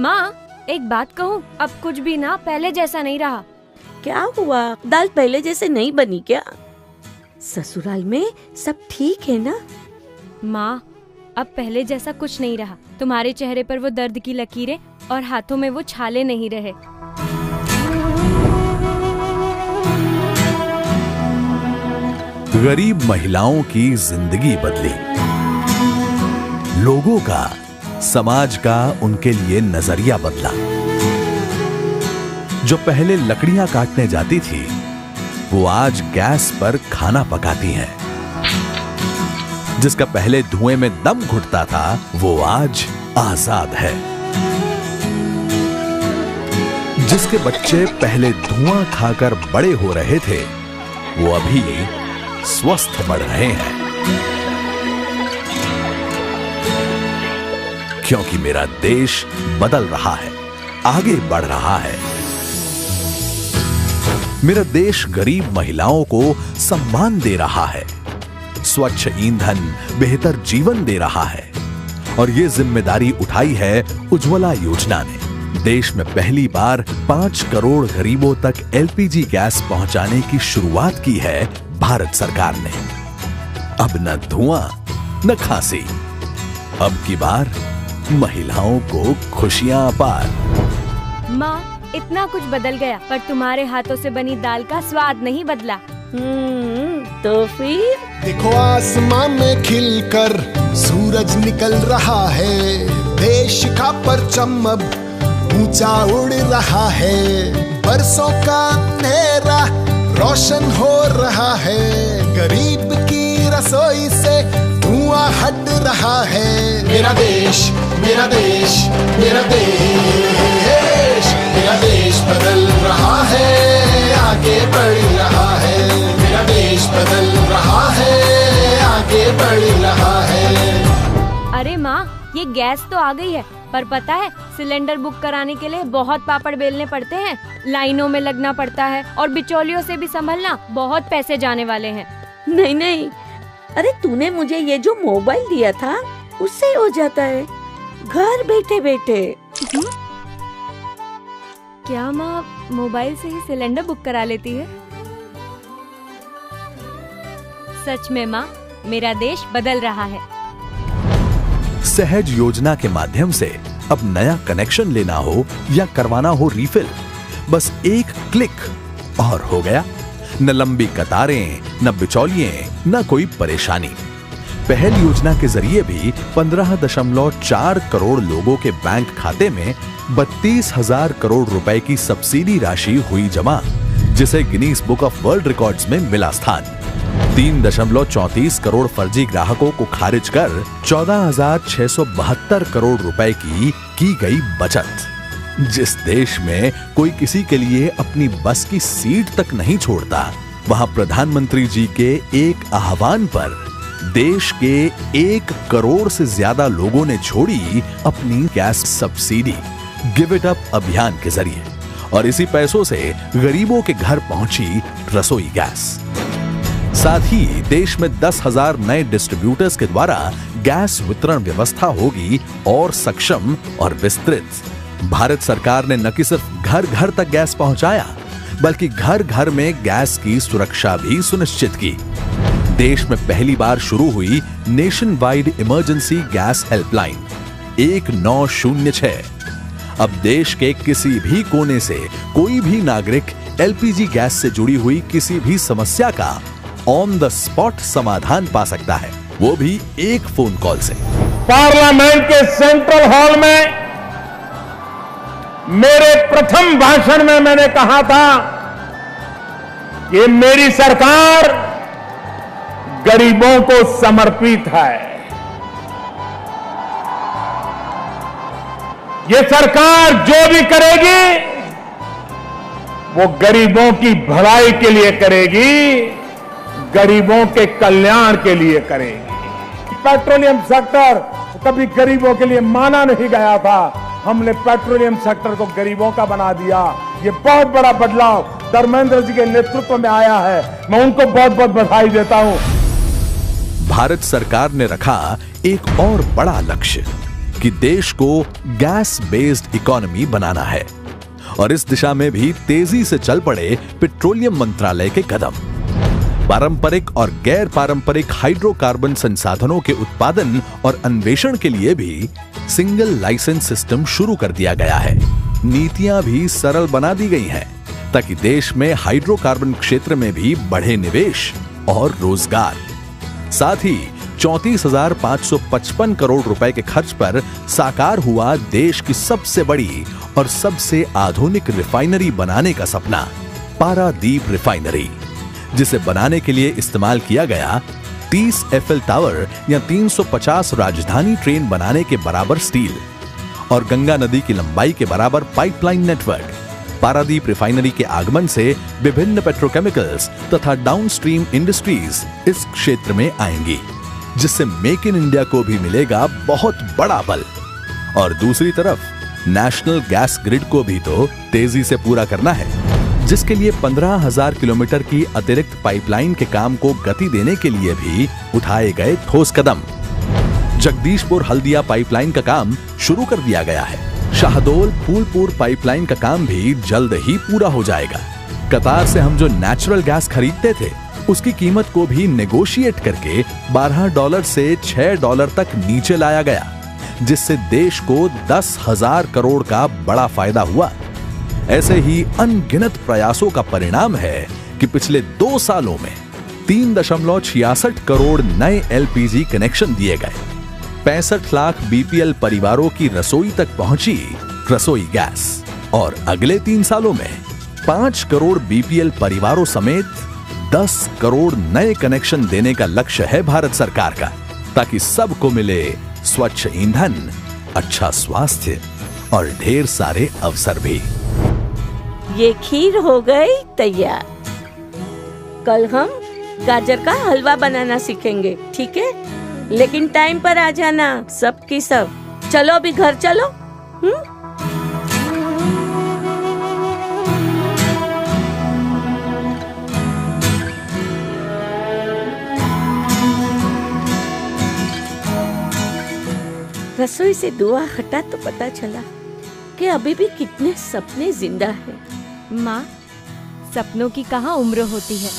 माँ एक बात कहूँ, अब कुछ भी ना पहले जैसा नहीं रहा। क्या हुआ? दाल पहले जैसे नहीं बनी क्या? ससुराल में सब ठीक है ना? माँ अब पहले जैसा कुछ नहीं रहा। तुम्हारे चेहरे पर वो दर्द की लकीरें और हाथों में वो छाले नहीं रहे। गरीब महिलाओं की जिंदगी बदली, लोगों का, समाज का उनके लिए नजरिया बदला। जो पहले लकड़ियां काटने जाती थी वो आज गैस पर खाना पकाती हैं। जिसका पहले धुएं में दम घुटता था वो आज आजाद है। जिसके बच्चे पहले धुआं खाकर बड़े हो रहे थे वो अभी स्वस्थ बढ़ रहे हैं। क्योंकि मेरा देश बदल रहा है, आगे बढ़ रहा है। मेरा देश गरीब महिलाओं को सम्मान दे रहा है, स्वच्छ ईंधन, बेहतर जीवन दे रहा है। और ये जिम्मेदारी उठाई है उज्ज्वला योजना ने। देश में पहली बार 5 करोड़ गरीबों तक एलपीजी गैस पहुंचाने की शुरुआत की है भारत सरकार ने। अब न धुआं न खांसी, अब की बार महिलाओं को खुशियां अपार। माँ इतना कुछ बदल गया पर तुम्हारे हाथों से बनी दाल का स्वाद नहीं बदला। तो फिर देखो आसमां में खिलकर सूरज निकल रहा है। देश का परचम अब ऊंचा उड़ रहा है। बरसों का अंधेरा रोशन हो रहा है। गरीब की रसोई से धुआं हट रहा है। मेरा देश, मेरा देश, मेरा देश, मेरा देश बदल रहा है, आगे बढ़ रहा है। मेरा देश बदल रहा है, आगे बढ़ रहा है। अरे माँ ये गैस तो आ गई है पर पता है सिलेंडर बुक कराने के लिए बहुत पापड़ बेलने पड़ते हैं, लाइनों में लगना पड़ता है और बिचौलियों से भी संभलना, बहुत पैसे जाने वाले हैं। नहीं नहीं, अरे तूने मुझे ये जो मोबाइल दिया था उससे हो जाता है, घर बैठे बैठे। क्या माँ मोबाइल से ही सिलेंडर बुक करा लेती है? सच में माँ मेरा देश बदल रहा है। सहज योजना के माध्यम से अब नया कनेक्शन लेना हो या करवाना हो रीफिल, बस एक क्लिक और हो गया। न लंबी कतारें, न बिचौलिए, न कोई परेशानी। पहल योजना के जरिए भी 15.4 करोड़ लोगों के बैंक खाते में 32,000 करोड़ रुपए की सब्सिडी राशि हुई जमा, जिसे Guinness book of world records में मिला स्थान। 3.34 करोड़ फर्जी ग्राहकों को खारिज कर 14,672 करोड़ रुपए की गई बचत। जिस देश में कोई किसी के लिए अपनी बस की सीट तक नहीं छोड़ता, वहां प्रधानमंत्री जी के एक आह्वान पर देश के 1 करोड़ से ज्यादा लोगों ने छोड़ी अपनी gas subsidy give it up अभियान के जरिए, और इसी पैसों से गरीबों के घर पहुंची रसोई गैस। साथ ही देश में 10,000 नए डिस्ट्रीब्यूटर्स के द्वारा गैस वितरण व्यवस्था होगी और सक्षम और विस्तृत। भारत सरकार ने न कि सिर्फ घर घर तक गैस पहुंचाया, बल्कि घर घर में गैस की सुरक्षा भी सुनिश्चित की। देश में पहली बार शुरू हुई nation wide emergency gas helpline 1906। अब देश के किसी भी कोने से कोई भी नागरिक एलपीजी गैस से जुड़ी हुई किसी भी समस्या का ऑन द स्पॉट समाधान पा सकता है, वो भी एक फोन कॉल से। पार्लियामेंट के सेंट्रल हॉल में मेरे प्रथम भाषण में मैंने कहा था कि मेरी सरकार गरीबों को समर्पित है। ये सरकार जो भी करेगी वो गरीबों की भलाई के लिए करेगी, गरीबों के कल्याण के लिए करेगी। पेट्रोलियम सेक्टर कभी गरीबों के लिए माना नहीं गया था, हमने पेट्रोलियम सेक्टर को गरीबों का बना दिया। ये बहुत बड़ा बदलाव धर्मेंद्र जी के नेतृत्व में आया है, मैं उनको बहुत बहुत बधाई देता हूं। भारत सरकार ने रखा एक और बड़ा लक्ष्य कि देश को गैस बेस्ड इकोनॉमी बनाना है और इस दिशा में भी तेजी से चल पड़े पेट्रोलियम मंत्रालय के कदम। पारंपरिक और गैर पारंपरिक हाइड्रोकार्बन संसाधनों के उत्पादन और अन्वेषण के लिए भी सिंगल लाइसेंस सिस्टम शुरू कर दिया गया है। नीतियां भी सरल बना दी गई हैं ताकि देश में हाइड्रोकार्बन क्षेत्र में भी बढ़े निवेश और रोजगार। साथ ही 34,555 करोड़ रुपए के खर्च पर साकार हुआ देश की सबसे बड़ी और सबसे आधुनिक रिफाइनरी बनाने का सपना, पारादीप रिफाइनरी, जिसे बनाने के लिए इस्तेमाल किया गया 30 एफएल टावर या 350 राजधानी ट्रेन बनाने के बराबर स्टील और गंगा नदी की लंबाई के बराबर पाइपलाइन नेटवर्क। पारादीप रिफाइनरी के आगमन से विभिन्न पेट्रोकेमिकल्स तथा डाउनस्ट्रीम इंडस्ट्रीज इस क्षेत्र में आएंगी, जिससे मेक इन इंडिया को भी मिलेगा बहुत बड़ा बल। और दूसरी तरफ नेशनल गैस ग्रिड को भी तो तेजी से पूरा करना है, जिसके लिए 15,000 किलोमीटर की अतिरिक्त पाइपलाइन के काम को गति देने के लिए भी उठाए गए ठोस कदम। जगदीशपुर हल्दिया पाइपलाइन का काम शुरू कर दिया गया है। शाहदोल फूलपुर पाइपलाइन का काम भी जल्द ही पूरा हो जाएगा। कतार से हम जो नेचुरल गैस खरीदते थे उसकी कीमत को भी नेगोशिएट करके $12 से $6 तक नीचे लाया गया, जिससे देश को 10,000 करोड़ का बड़ा फायदा हुआ। ऐसे ही अनगिनत प्रयासों का परिणाम है कि पिछले 2 सालों में 3.66 करोड़ नए एलपीजी कनेक्शन दिए गए। 65 लाख बीपीएल परिवारों की रसोई तक पहुंची रसोई गैस और अगले 3 सालों में 5 करोड़ बीपीएल परिवारों समेत 10 करोड़ नए कनेक्शन देने का लक्ष्य है भारत सरकार का, ताकि सबको मिले स्वच्छ ईंधन, अच्छा स्वास्थ्य और ढेर सारे अवसर भी। ये खीर हो गई तैयार। कल हम गाजर का हलवा बनाना सीखेंगे, ठीक है? लेकिन टाइम पर आ जाना सब की सब। चलो अभी घर चलो। रसोई से दुआ हटा तो पता चला कि अभी भी कितने सपने जिंदा हैं। माँ, सपनों की कहाँ उम्र होती है।